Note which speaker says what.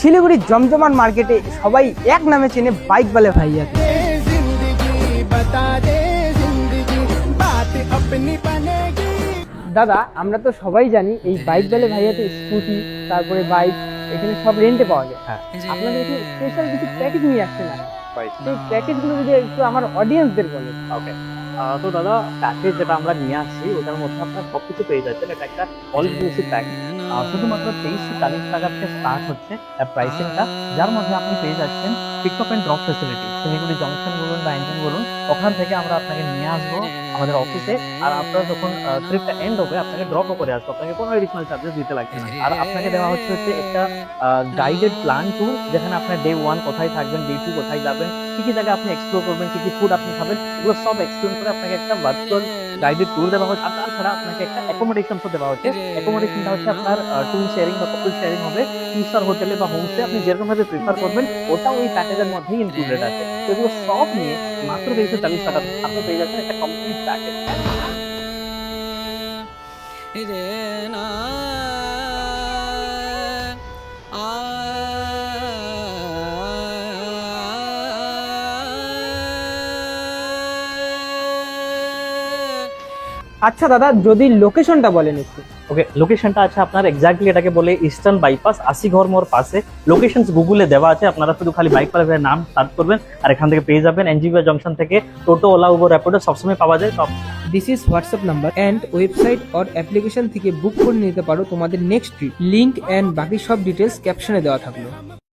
Speaker 1: শিলিগুড়ির জমজমাট মার্কেটে সবাই এক নামে চেনে বাইক वाले ভাইয়াকে। দাদা আমরা তো সবাই জানি এই বাইক वाले ভাইয়াতে স্কুটি তারপরে বাইক এখানে সব রেন্টে পাওয়া যায়।
Speaker 2: হ্যাঁ,
Speaker 1: আপনাদের এখানে স্পেশাল কিছু প্যাকেজ নিয়ে আসছেন না,
Speaker 2: রাইট।
Speaker 1: সেই প্যাকেজগুলো যদি একটু আমার অডিয়েন্সদের বলেন।
Speaker 2: ওকে, তো দাদা প্যাকেজ যেটা আমরা নিয়ে আসছি ওটার মধ্যে আপনার সবকিছু পেয়ে যাচ্ছেন। এটা একটা অল ইনক্লুসিভ প্যাকেজ। শুধুমাত্র 2340 টাকা থেকে স্টার্ট হচ্ছে প্রাইসিংটা, যার মধ্যে আপনি পেয়ে যাচ্ছেন pick up and drop facility. Siliguri junction বলুন বা এঞ্জিন বলুন, ওখান থেকে আমরা আপনাকে নিয়ে আসবো আমাদের অফিসে। আর আপনার যখন ট্রিপটা এন্ড হবে আপনাকে ড্রপও করে আসবো, আপনাকে কোনো এডিশনাল চার্জেস দিতে লাগবে না। আর আপনাকে দেওয়া হচ্ছে একটা গাইডেড প্ল্যান ট্যুর, যেখানে আপনার ডে 1 কোথায় থাকবেন, ডে 2 কোথায় যাবেন, কি কি জায়গা আপনি এক্সপ্লোর করবেন, কি কি ফুড আপনি খাবেন, এগুলো সব এক্সপ্লেন করে আপনাকে একটা ভার্চুয়াল গাইডেড ট্যুর দেওয়া হচ্ছে। আর তাছাড়া আপনাকে একটা অ্যাকোমোডেশনও দেওয়া হচ্ছে। অ্যাকোমোডেশনটা হচ্ছে আপনার টুইন শেয়ারিং বা কাপল শেয়ারিং হবে। 2 স্টার হোটেলে বা হোমস্টে আপনি যেরকম ভাবে প্রিফার করবেন ওটাও এই প্যাকেজের মধ্যেই ইনক্লুডেড আছে। তো এগুলো সব নিয়ে মাত্র 2340 টাকা আপনি পেয়ে যাচ্ছেন একটা কমপ্লিট প্যাকেজ।
Speaker 1: আচ্ছা দাদা যদি লোকেশনটা বলেন একটু।
Speaker 2: ওকে, লোকেশনটা আছে আপনার এক্স্যাক্টলি এটাকে বলে ইস্টার্ন বাইপাস, 80 ঘর মোড় পাশে। লোকেশনস গুগলে দেওয়া আছে, আপনারা শুধু খালি বাইক পার্কের নাম সার্চ করবেন আর এখান থেকে পেয়ে যাবেন। এনজিবি জংশন থেকে টোটো, ওলা, উবর, র্যাপিডো সবসময় পাওয়া যায়। তো
Speaker 1: this is WhatsApp number and website or application থেকে বুক করে নিতে পারো তোমাদের নেক্সট ট্রিপ। লিংক অ্যান্ড বাকি সব ডিটেলস ক্যাপশনে দেওয়া থাকলো।